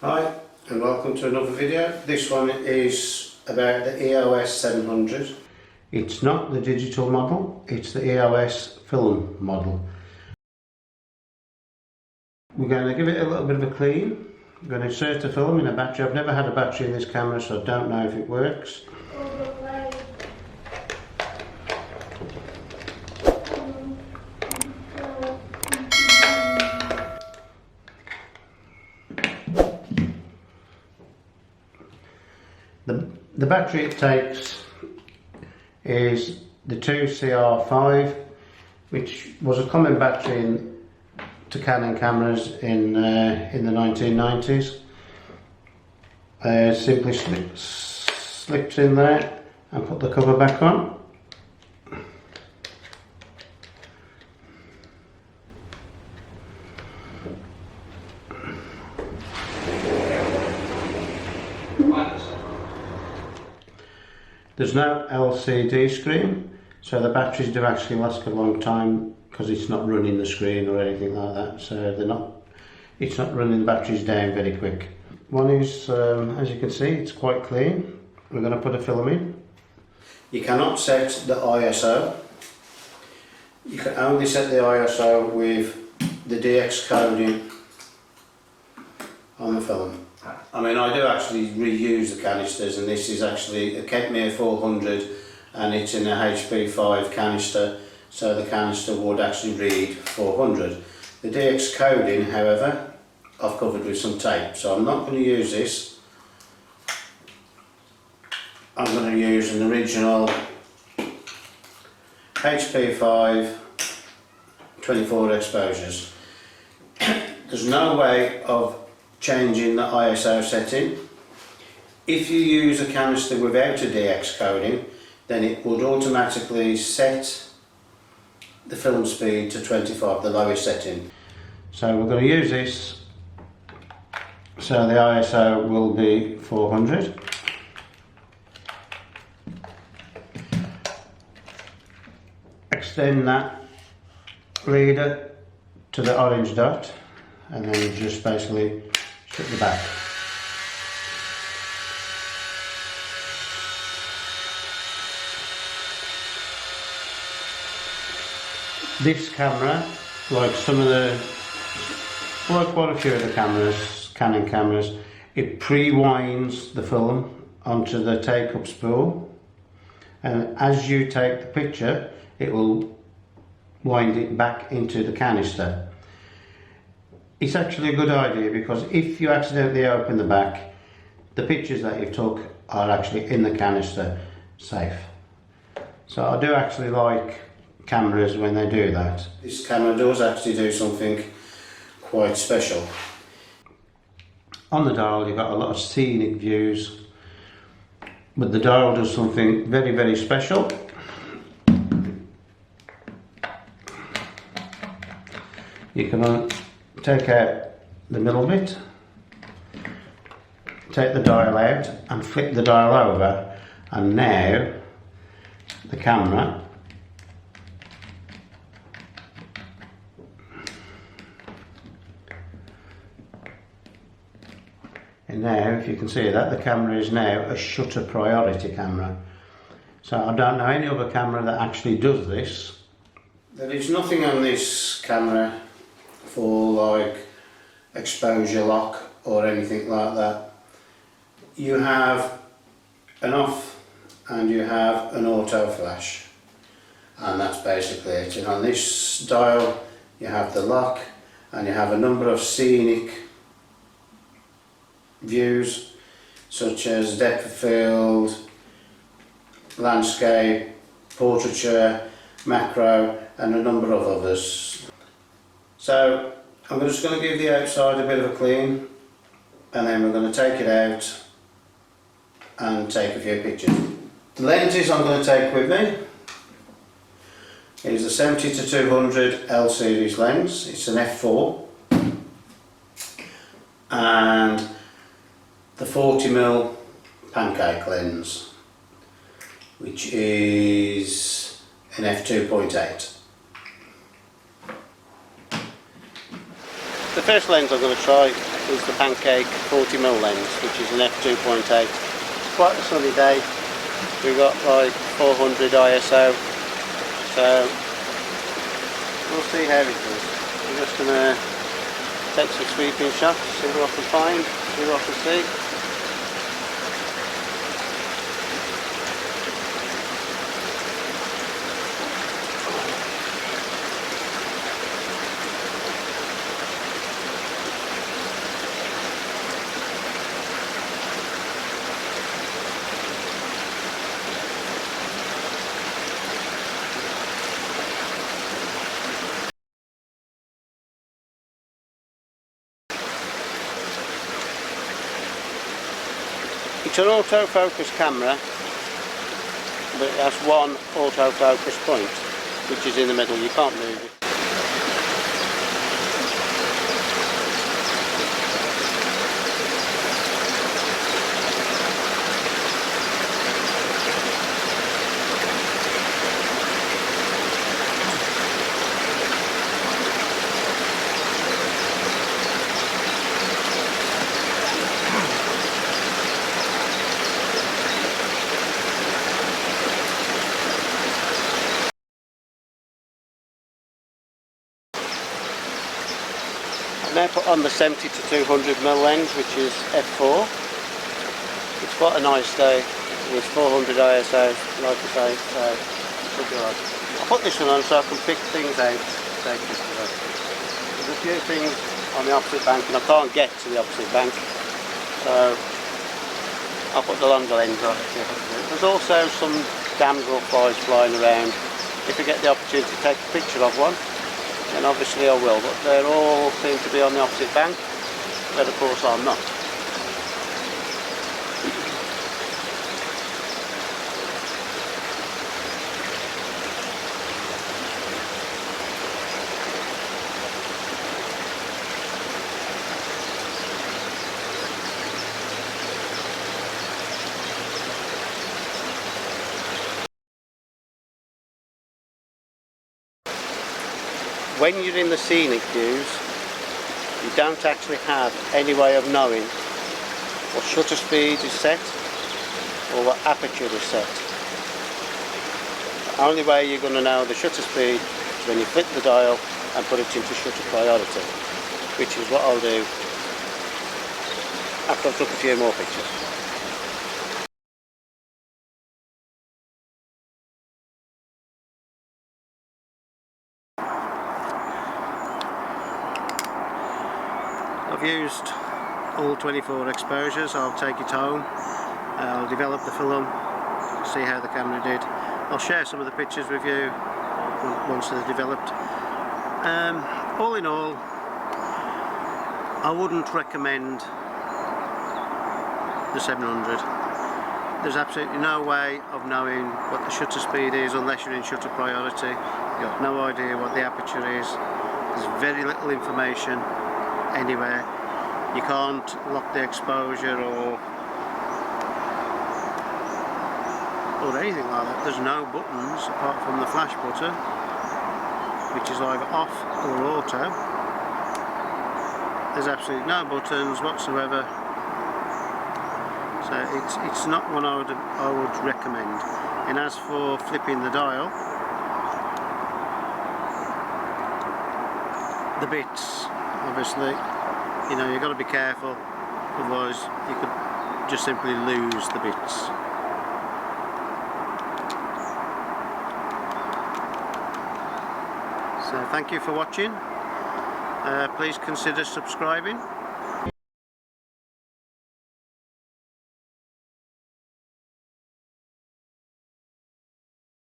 Hi and welcome to another video. This one is about the EOS 700. It's not the digital model, it's the EOS film model. We're going to give it a little bit of a clean. We're going to insert the film in a battery. I've never had a battery in this camera, so I don't know if it works. The battery it takes is the 2CR5, which was a common battery to Canon cameras in the 1990s. Simply slips in there and put the cover back on. There's no LCD screen, so the batteries do actually last a long time because it's not running the screen or anything like that. So it's not running the batteries down very quick. One is, as you can see, it's quite clean. We're going to put a film in. You cannot set the ISO. You can only set the ISO with the DX coding on the film. I mean, I do actually reuse the canisters, and this is actually a Canon 400 and it's in a HP5 canister, so the canister would actually read 400. The DX coding, however, I've covered with some tape, so I'm not going to use this. I'm going to use an original HP5 24 exposures. There's no way of changing the ISO setting. If you use a canister without a DX coding, then it would automatically set the film speed to 25, the lowest setting. So we're going to use this, so the ISO will be 400. Extend that leader to the orange dot, and then just basically strip the back. This camera, like quite a few of the cameras, Canon cameras, it pre-winds the film onto the take-up spool, and as you take the picture, it will wind it back into the canister. It's actually a good idea because if you accidentally open the back, the pictures that you took are actually in the canister safe. So I do actually like cameras when they do that. This camera does actually do something quite special. On the dial you've got a lot of scenic views, but the dial does something very, very special. You can take out the middle bit, take the dial out and flip the dial over, and now the camera if you can see that, the camera is now a shutter priority camera. So I don't know any other camera that actually does this. There is nothing on this camera for like exposure lock or anything like that. You have an off and you have an auto flash, and that's basically it. And on this dial you have the lock and you have a number of scenic views such as depth of field, landscape, portraiture, macro and a number of others. So I'm just going to give the outside a bit of a clean, and then we're going to take it out and take a few pictures. The lenses I'm going to take with me is the 70-200 L series lens. It's an f4, and the 40mm Pancake Lens, which is an f2.8. The first lens I'm going to try is the Pancake 40mm lens, which is an f2.8. Quite a sunny day. We've got like 400 ISO, so we'll see how it goes. I'm just going to take some sweeping shots, see what I can find, see what I can see. It's an autofocus camera, but it has one autofocus point, which is in the middle. You can't move it. Now put on the 70 to 200mm lens, which is f4. It's quite a nice day with 400 ISO, like I say, so it should be right. I'll put this one on so I can pick things out. There's a few things on the opposite bank and I can't get to the opposite bank, so I'll put the longer lens on. There's also some damsel flies flying around. If I get the opportunity to take a picture of one, then obviously I will, but they all seem to be on the opposite bank, but of course I'm not. When you're in the scenic views, you don't actually have any way of knowing what shutter speed is set or what aperture is set. The only way you're going to know the shutter speed is when you flip the dial and put it into shutter priority, which is what I'll do after I've took a few more pictures. I've used all 24 exposures. I'll take it home, I'll develop the film, see how the camera did. I'll share some of the pictures with you once they're developed. All in all, I wouldn't recommend the 700. There's absolutely no way of knowing what the shutter speed is unless you're in shutter priority. You've got no idea what the aperture is. There's very little information anywhere. You can't lock the exposure or anything like that. There's no buttons apart from the flash button, which is either off or auto. There's absolutely no buttons whatsoever, so it's not one I would recommend. And as for flipping the dial, the bits, obviously, you know, you've got to be careful, otherwise you could just simply lose the bits. So thank you for watching. Please consider subscribing.